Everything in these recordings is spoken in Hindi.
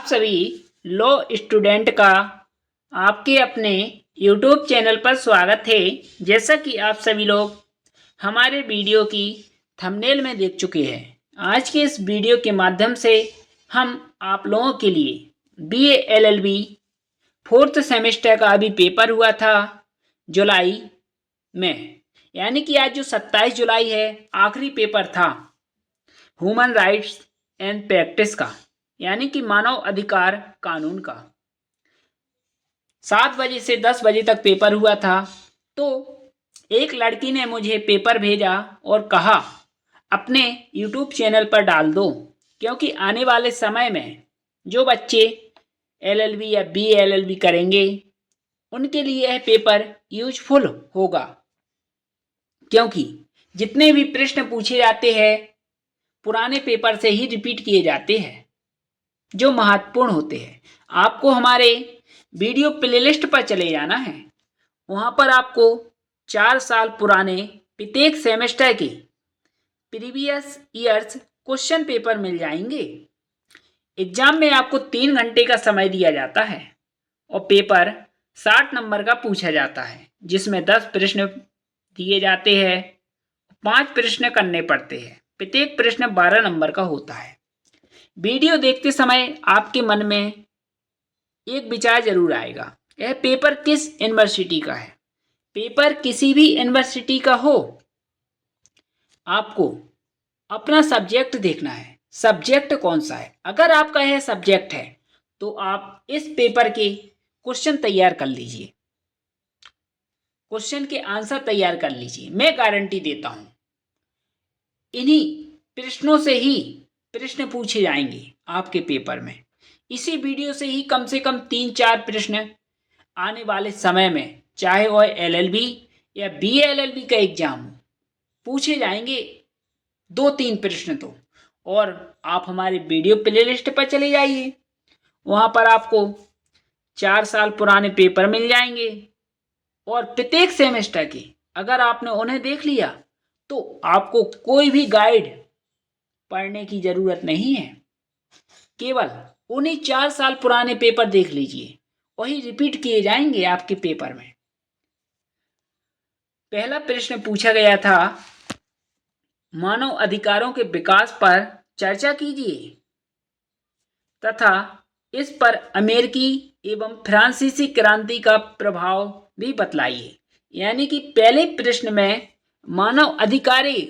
आप सभी लॉ स्टूडेंट का आपके अपने यूट्यूब चैनल पर स्वागत है। जैसा कि आप सभी लोग हमारे वीडियो की थंबनेल में देख चुके हैं, आज के इस वीडियो के माध्यम से हम आप लोगों के लिए बीए एलएलबी फोर्थ सेमेस्टर का अभी पेपर हुआ था जुलाई में, यानी कि आज जो 27 जुलाई है आखिरी पेपर था ह्यूमन राइट्स एंड प्रैक्टिस का, यानी कि मानव अधिकार कानून का। 7 बजे से 10 बजे तक पेपर हुआ था। तो एक लड़की ने मुझे पेपर भेजा और कहा अपने यूट्यूब चैनल पर डाल दो, क्योंकि आने वाले समय में जो बच्चे एलएलबी या बीएलएलबी करेंगे उनके लिए यह पेपर यूजफुल होगा, क्योंकि जितने भी प्रश्न पूछे जाते हैं पुराने पेपर से ही रिपीट किए जाते हैं जो महत्वपूर्ण होते हैं। आपको हमारे वीडियो प्लेलिस्ट पर चले जाना है, वहां पर आपको 4 साल पुराने प्रत्येक सेमेस्टर के प्रीवियस ईयर्स क्वेश्चन पेपर मिल जाएंगे। एग्जाम में आपको 3 घंटे का समय दिया जाता है और पेपर 60 नंबर का पूछा जाता है, जिसमें 10 प्रश्न दिए जाते हैं, 5 प्रश्न करने पड़ते हैं। प्रत्येक प्रश्न 12 नंबर का होता है। वीडियो देखते समय आपके मन में एक विचार जरूर आएगा, यह पेपर किस यूनिवर्सिटी का है। पेपर किसी भी यूनिवर्सिटी का हो, आपको अपना सब्जेक्ट देखना है, सब्जेक्ट कौन सा है। अगर आपका यह सब्जेक्ट है तो आप इस पेपर के क्वेश्चन तैयार कर लीजिए, क्वेश्चन के आंसर तैयार कर लीजिए। मैं गारंटी देता हूं इन्हीं प्रश्नों से ही प्रश्न पूछे जाएंगे आपके पेपर में। इसी वीडियो से कम 3-4 प्रश्न आने वाले समय में, चाहे वह एलएलबी या बीएलएलबी का एग्जाम हो, पूछे जाएंगे 2-3 प्रश्न तो। और आप हमारे वीडियो प्लेलिस्ट पर चले जाइए, वहां पर आपको 4 साल पुराने पेपर मिल जाएंगे और प्रत्येक सेमेस्टर के अगर आपने उन्हें देख लिया तो आपको कोई भी गाइड पढ़ने की जरूरत नहीं है। केवल उन्हीं 4 साल पुराने पेपर देख लीजिए, वही रिपीट किए जाएंगे आपके पेपर में। पहला प्रश्न पूछा गया था, मानव अधिकारों के विकास पर चर्चा कीजिए तथा इस पर अमेरिकी एवं फ्रांसीसी क्रांति का प्रभाव भी बतलाइए। यानी कि पहले प्रश्न में मानव अधिकारी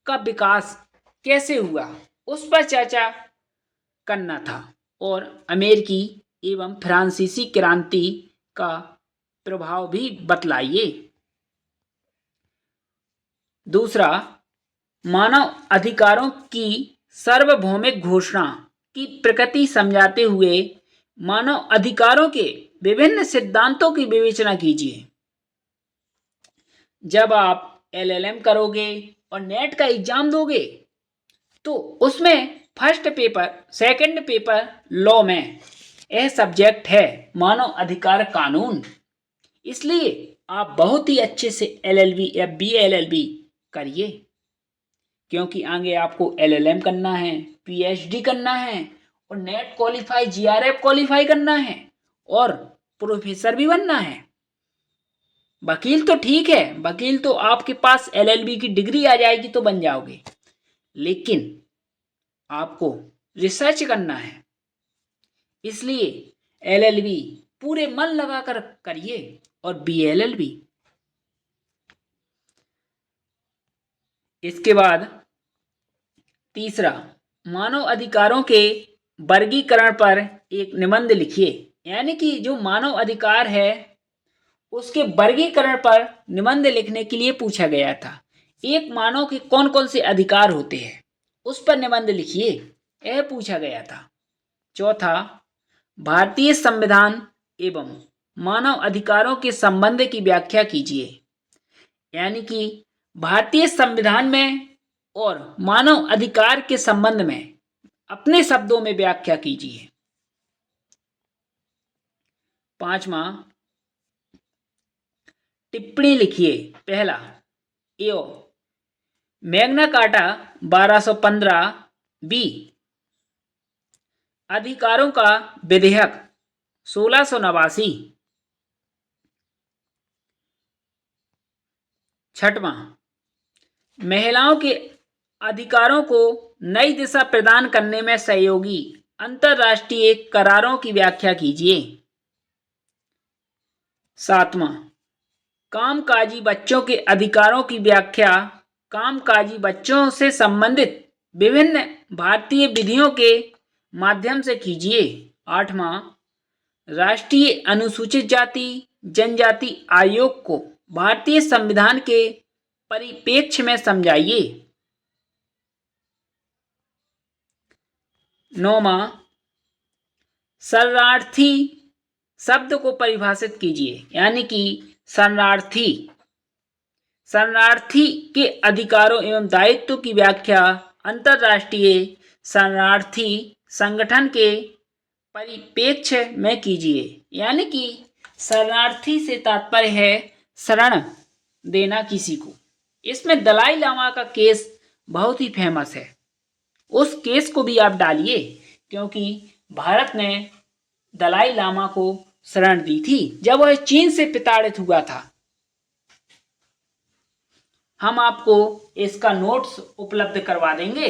का विकास कैसे हुआ उस पर चर्चा करना था और अमेरिकी एवं फ्रांसीसी क्रांति का प्रभाव भी बतलाइए। दूसरा, मानव अधिकारों की सार्वभौमिक घोषणा की प्रकृति समझाते हुए मानव अधिकारों के विभिन्न सिद्धांतों की विवेचना कीजिए। जब आप एलएलएम करोगे और नेट का एग्जाम दोगे तो उसमें first paper, second paper law में यह सब्जेक्ट है मानव अधिकार कानून। इसलिए आप बहुत ही अच्छे से एलएलबी या बीएलएलबी करिए, क्योंकि आगे आपको एलएलएम करना है, पीएचडी करना है और नेट क्वालिफाई, जीआरएफ क्वालिफाई करना है और प्रोफेसर भी बनना है। वकील तो ठीक है, वकील तो आपके पास एलएलबी की डिग्री आ जाएगी तो बन जाओगे, लेकिन आपको रिसर्च करना है। इसलिए एलएलबी पूरे मन लगाकर करिए और बीएलएलबी। इसके बाद तीसरा, मानव अधिकारों के वर्गीकरण पर एक निबंध लिखिए। यानी कि जो मानव अधिकार है उसके वर्गीकरण पर निबंध लिखने के लिए पूछा गया था। एक मानव के कौन कौन से अधिकार होते हैं उस पर निबंध लिखिए, यह पूछा गया था। चौथा, भारतीय संविधान एवं मानव अधिकारों के संबंध की व्याख्या कीजिए। यानी कि भारतीय संविधान में और मानव अधिकार के संबंध में अपने शब्दों में व्याख्या कीजिए। पांचवा, टिप्पणी लिखिए। पहला, एओ मैग्ना कार्टा 1215 बी अधिकारों का विधेयक 1689। छठवां, महिलाओं के अधिकारों को नई दिशा प्रदान करने में सहयोगी अंतर्राष्ट्रीय करारों की व्याख्या कीजिए। सातवां, कामकाजी बच्चों के अधिकारों की व्याख्या कामकाजी बच्चों से संबंधित विभिन्न भारतीय विधियों के माध्यम से कीजिए। आठवां, राष्ट्रीय अनुसूचित जाति जनजाति आयोग को भारतीय संविधान के परिप्रेक्ष्य में समझाइए। नौवां, शरणार्थी शब्द को परिभाषित कीजिए, यानी कि शरणार्थी के अधिकारों एवं दायित्व की व्याख्या अंतर्राष्ट्रीय शरणार्थी संगठन के परिप्रेक्ष्य में कीजिए। यानी कि शरणार्थी से तात्पर्य है शरण देना किसी को। इसमें दलाई लामा का केस बहुत ही फेमस है, उस केस को भी आप डालिए, क्योंकि भारत ने दलाई लामा को शरण दी थी जब वह चीन से प्रताड़ित हुआ था। हम आपको इसका नोट्स उपलब्ध करवा देंगे।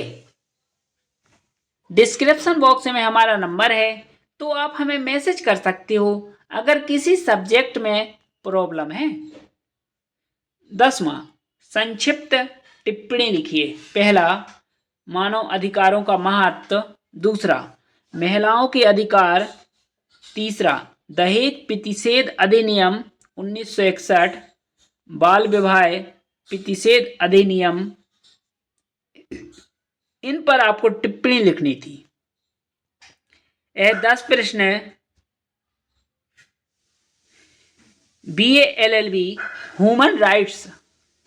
डिस्क्रिप्शन बॉक्स में हमारा नंबर है, तो आप हमें मैसेज कर सकते हो अगर किसी सब्जेक्ट में प्रॉब्लम है। 10वां, संक्षिप्त टिप्पणी लिखिए। पहला, मानव अधिकारों का महत्व। दूसरा, महिलाओं के अधिकार। तीसरा, दहेज प्रतिषेध अधिनियम 1961, बाल विवाह प्रतिषेध अधिनियम। इन पर आपको टिप्पणी लिखनी थी। यह 10 प्रश्न BA LLB ह्यूमन राइट्स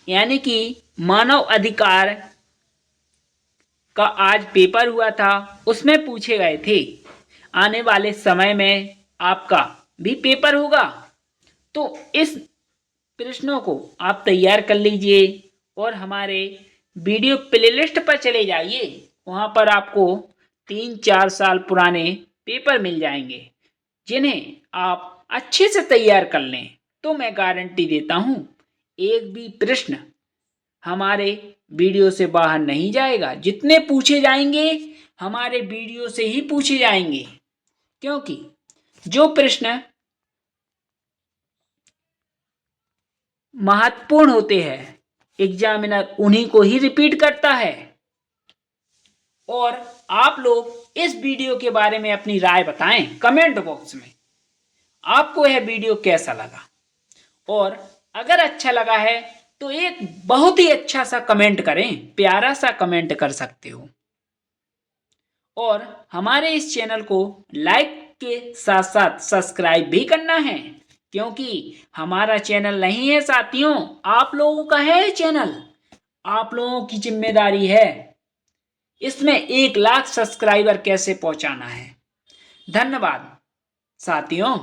यानी कि मानव अधिकार का आज पेपर हुआ था, उसमें पूछे गए थे। आने वाले समय में आपका भी पेपर होगा, तो इस प्रश्नों को आप तैयार कर लीजिए और हमारे वीडियो प्लेलिस्ट पर चले जाइए। वहाँ पर आपको 3-4 साल पुराने पेपर मिल जाएंगे, जिन्हें आप अच्छे से तैयार कर लें तो मैं गारंटी देता हूँ एक भी प्रश्न हमारे वीडियो से बाहर नहीं जाएगा। जितने पूछे जाएंगे हमारे वीडियो से ही पूछे जाएंगे, क्योंकि जो प्रश्न महत्वपूर्ण होते हैं एग्जामिनर उन्हीं को ही रिपीट करता है। और आप लोग इस वीडियो के बारे में अपनी राय बताएं कमेंट बॉक्स में, आपको यह वीडियो कैसा लगा। और अगर अच्छा लगा है तो एक बहुत ही अच्छा सा कमेंट करें, प्यारा सा कमेंट कर सकते हो। और हमारे इस चैनल को लाइक के साथ साथ सब्सक्राइब भी करना है, क्योंकि हमारा चैनल नहीं है साथियों, आप लोगों का है चैनल। आप लोगों की जिम्मेदारी है इसमें 1 लाख सब्सक्राइबर कैसे पहुंचाना है। धन्यवाद साथियों।